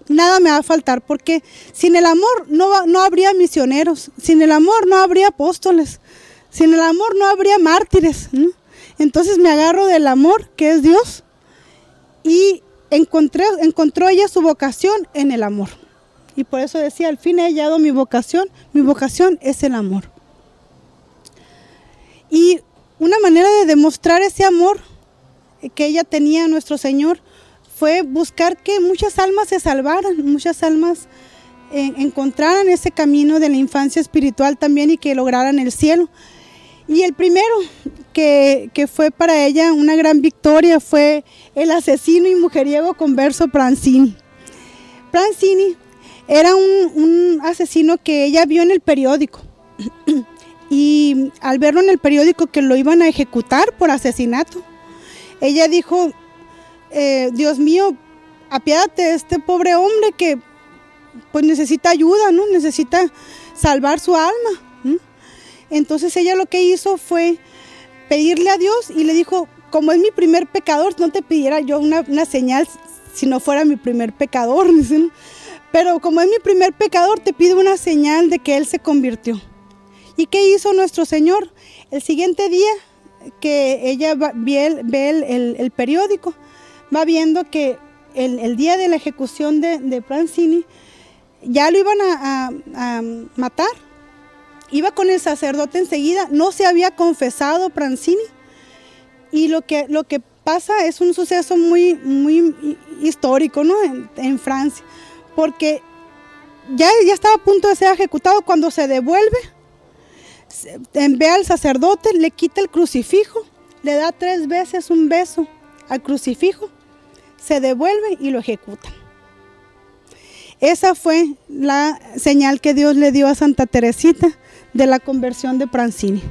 nada me va a faltar, porque sin el amor no habría misioneros, sin el amor no habría apóstoles, sin el amor no habría mártires, ¿no? Entonces me agarro del amor que es Dios y encontró ella su vocación en el amor. Y por eso decía, al fin he hallado mi vocación es el amor. Y una manera de demostrar ese amor que ella tenía a nuestro Señor fue buscar que muchas almas se salvaran, muchas almas encontraran ese camino de la infancia espiritual también y que lograran el cielo. Y el primero que fue para ella una gran victoria fue el asesino y mujeriego converso Pranzini. Pranzini era un asesino que ella vio en el periódico y al verlo en el periódico que lo iban a ejecutar por asesinato, ella dijo, Dios mío, apiádate de este pobre hombre que pues necesita ayuda, ¿no? Necesita salvar su alma, ¿no? Entonces ella lo que hizo fue pedirle a Dios y le dijo, como es mi primer pecador, no te pidiera yo una señal si no fuera mi primer pecador, ¿no? Pero como es mi primer pecador, te pido una señal de que él se convirtió. ¿Y qué hizo nuestro Señor? El siguiente día que ella ve el periódico, va viendo que el día de la ejecución de Pranzini ya lo iban a matar. Iba con el sacerdote enseguida, no se había confesado Pranzini, y lo que pasa es un suceso muy, muy histórico, ¿no? en Francia, porque ya estaba a punto de ser ejecutado cuando se devuelve, ve al sacerdote, le quita el crucifijo, le da 3 veces un beso al crucifijo, se devuelve y lo ejecutan. Esa fue la señal que Dios le dio a Santa Teresita de la conversión de Pranzini.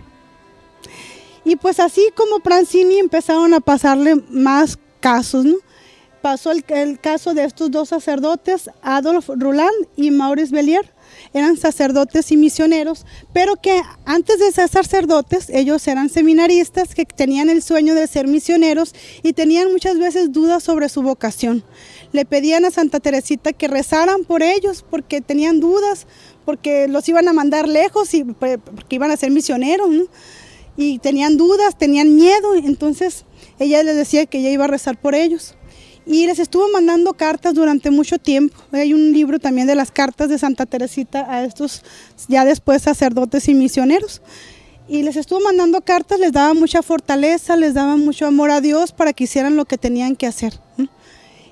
Y pues así como Pranzini empezaron a pasarle más casos, ¿no? Pasó el caso de estos 2 sacerdotes, Adolphe Rouland y Maurice Bellier. Eran sacerdotes y misioneros, pero que antes de ser sacerdotes, ellos eran seminaristas que tenían el sueño de ser misioneros y tenían muchas veces dudas sobre su vocación. Le pedían a Santa Teresita que rezaran por ellos porque tenían dudas, porque los iban a mandar lejos y porque iban a ser misioneros, ¿no? Y tenían dudas, tenían miedo, entonces ella les decía que ella iba a rezar por ellos. Y les estuvo mandando cartas durante mucho tiempo. Hay un libro también de las cartas de Santa Teresita a estos ya después sacerdotes y misioneros. Y les estuvo mandando cartas, les daba mucha fortaleza, les daba mucho amor a Dios para que hicieran lo que tenían que hacer, ¿no?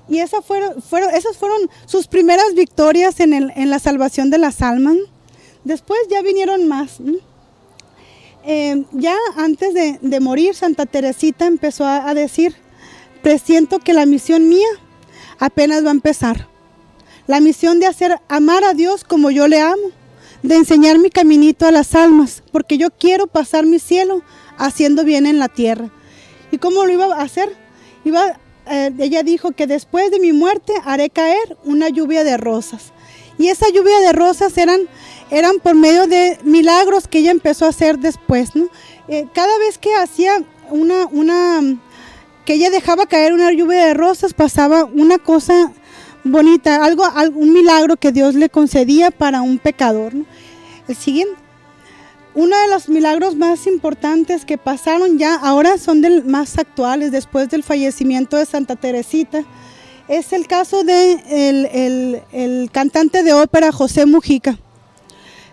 Y esas fueron sus primeras victorias en la salvación de las almas, ¿no? Después ya vinieron más, ¿no? Ya antes de morir, Santa Teresita empezó a decir, presiento que la misión mía apenas va a empezar. La misión de hacer amar a Dios como yo le amo, de enseñar mi caminito a las almas, porque yo quiero pasar mi cielo haciendo bien en la tierra. ¿Y cómo lo iba a hacer? Ella dijo que después de mi muerte haré caer una lluvia de rosas. Y esa lluvia de rosas eran por medio de milagros que ella empezó a hacer después, ¿no? Cada vez que hacía que ella dejaba caer una lluvia de rosas, pasaba una cosa bonita, un milagro que Dios le concedía para un pecador, ¿no? El siguiente, uno de los milagros más importantes que pasaron ya, ahora son más actuales, después del fallecimiento de Santa Teresita, es el caso de el cantante de ópera José Mujica.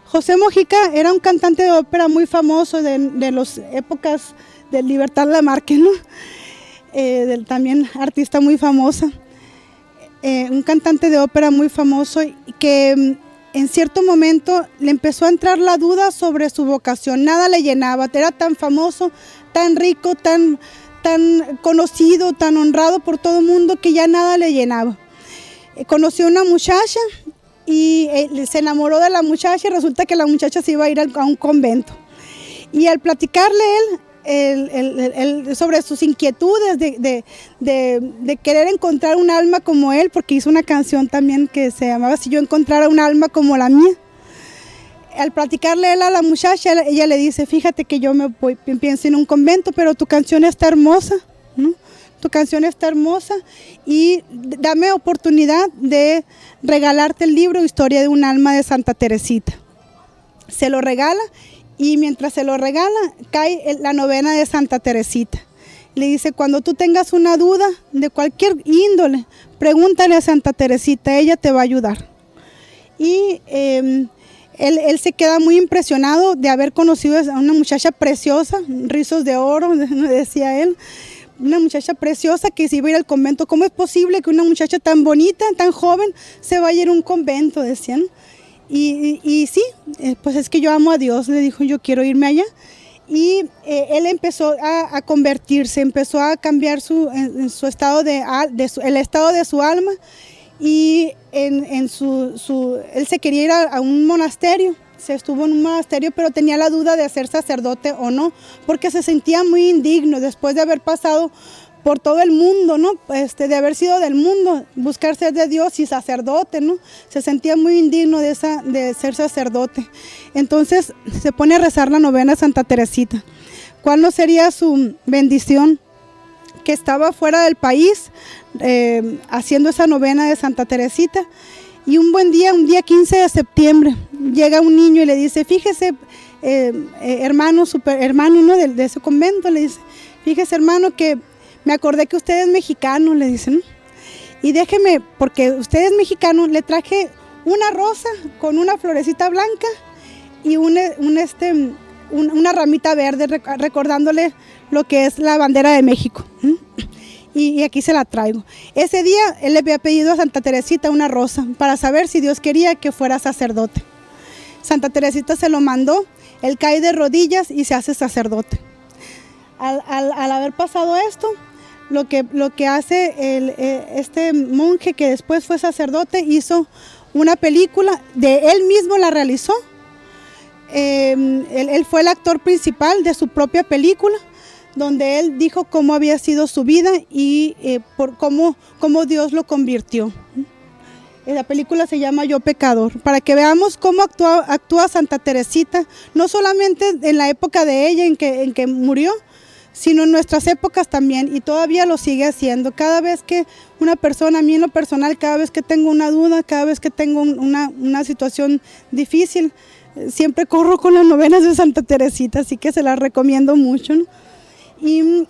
José Mujica era un cantante de ópera muy famoso de las épocas de Libertad Lamarque, ¿no? También artista muy famosa, un cantante de ópera muy famoso que en cierto momento le empezó a entrar la duda sobre su vocación, nada le llenaba, era tan famoso, tan rico, tan conocido, tan honrado por todo el mundo que ya nada le llenaba. Conoció a una muchacha y se enamoró de la muchacha y resulta que la muchacha se iba a ir a un convento. Y al platicarle él sobre sus inquietudes de querer encontrar un alma como él, porque hizo una canción también que se llamaba Si yo encontrara un alma como la mía. Al platicarle él a la muchacha, ella le dice, fíjate que yo pienso en un convento, pero tu canción está hermosa, ¿no? Tu canción está hermosa y dame oportunidad de regalarte el libro Historia de un alma de Santa Teresita. Se lo regala y mientras se lo regala cae la novena de Santa Teresita. Le dice, cuando tú tengas una duda de cualquier índole, pregúntale a Santa Teresita, ella te va a ayudar. Y él se queda muy impresionado de haber conocido a una muchacha preciosa, rizos de oro, decía él, una muchacha preciosa que se iba a ir al convento. ¿Cómo es posible que una muchacha tan bonita, tan joven, se vaya a ir a un convento?, decían. Y sí, pues es que yo amo a Dios, le dijo, yo quiero irme allá. Y él empezó a convertirse, empezó a cambiar en su estado el estado de su alma. Y él se quería ir a un monasterio, se estuvo en un monasterio, pero tenía la duda de ser sacerdote o no, porque se sentía muy indigno después de haber pasado por todo el mundo, ¿no? De haber sido del mundo, buscar ser de Dios y sacerdote, ¿no? Se sentía muy indigno de ser sacerdote. Entonces se pone a rezar la novena a Santa Teresita. ¿Cuál no sería su bendición? Que estaba fuera del país haciendo esa novena de Santa Teresita, y un buen día, un día 15 de septiembre, llega un niño y le dice, fíjese, hermano, ¿no? de ese convento, le dice, fíjese, hermano, que me acordé que usted es mexicano, le dice, ¿no? Y déjeme, porque usted es mexicano, le traje una rosa con una florecita blanca y una ramita verde, recordándole lo que es la bandera de México. Y aquí se la traigo. Ese día él le había pedido a Santa Teresita una rosa para saber si Dios quería que fuera sacerdote. Santa Teresita se lo mandó, él cae de rodillas y se hace sacerdote. Al haber pasado esto, lo que hace este monje que después fue sacerdote, hizo una película, él mismo la realizó. Él fue el actor principal de su propia película, donde él dijo cómo había sido su vida y por cómo Dios lo convirtió. La película se llama Yo Pecador, para que veamos cómo actúa Santa Teresita, no solamente en la época de ella en que murió, sino en nuestras épocas también, y todavía lo sigue haciendo. Cada vez que una persona, a mí en lo personal, cada vez que tengo una duda, cada vez que tengo una situación difícil, siempre corro con las novenas de Santa Teresita, así que se las recomiendo mucho, ¿no? Y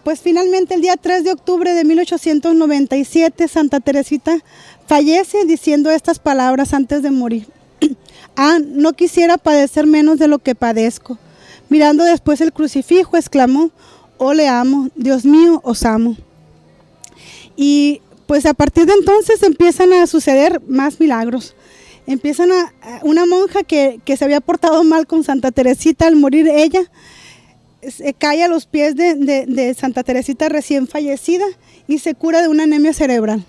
pues finalmente el día 3 de octubre de 1897 Santa Teresita fallece diciendo estas palabras antes de morir. No quisiera padecer menos de lo que padezco. Mirando después el crucifijo, exclamó, oh, le amo, Dios mío, os amo. Y pues a partir de entonces empiezan a suceder más milagros. Una monja que se había portado mal con Santa Teresita, al morir ella, cae a los pies de Santa Teresita recién fallecida y se cura de una anemia cerebral.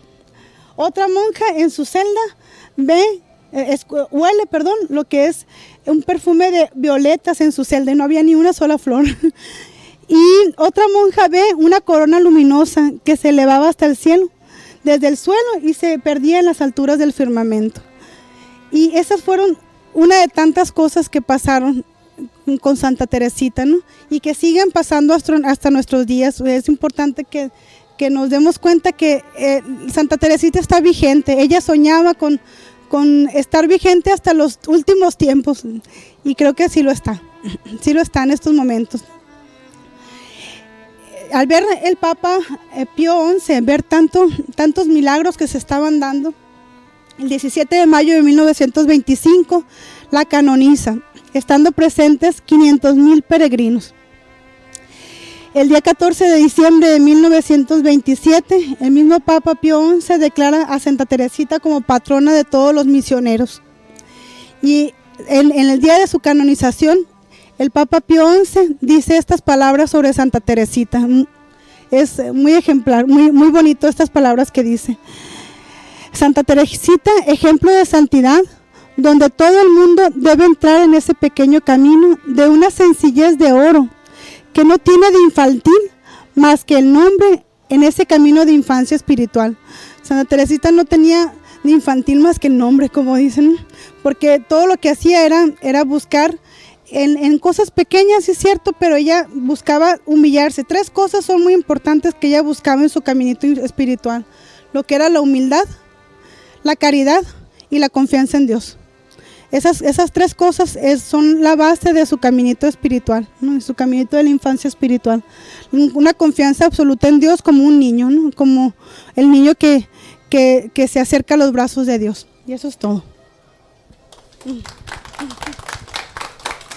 Otra monja en su celda huele lo que es un perfume de violetas en su celda y no había ni una sola flor. Y otra monja ve una corona luminosa que se elevaba hasta el cielo, desde el suelo, y se perdía en las alturas del firmamento. Y esas fueron una de tantas cosas que pasaron con Santa Teresita, ¿no? Y que siguen pasando hasta nuestros días. Es importante que nos demos cuenta que Santa Teresita está vigente. Ella soñaba con estar vigente hasta los últimos tiempos, y creo que sí lo está en estos momentos. Al ver el Papa Pío XI, ver tantos milagros que se estaban dando, el 17 de mayo de 1925 la canoniza, estando presentes 500,000 peregrinos. El día 14 de diciembre de 1927, el mismo Papa Pío XI declara a Santa Teresita como patrona de todos los misioneros. Y en el día de su canonización, el Papa Pío XI dice estas palabras sobre Santa Teresita. Es muy ejemplar, muy bonito estas palabras que dice. Santa Teresita, ejemplo de santidad, donde todo el mundo debe entrar en ese pequeño camino de una sencillez de oro, que no tiene de infantil más que el nombre en ese camino de infancia espiritual. Santa Teresita no tenía de infantil más que el nombre, como dicen, porque todo lo que hacía era buscar en cosas pequeñas, es cierto, pero ella buscaba humillarse. 3 cosas son muy importantes que ella buscaba en su caminito espiritual, lo que era la humildad, la caridad y la confianza en Dios. Esas 3 cosas son la base de su caminito espiritual, ¿no? Su caminito de la infancia espiritual. Una confianza absoluta en Dios como un niño, ¿no? Como el niño que se acerca a los brazos de Dios. Y eso es todo.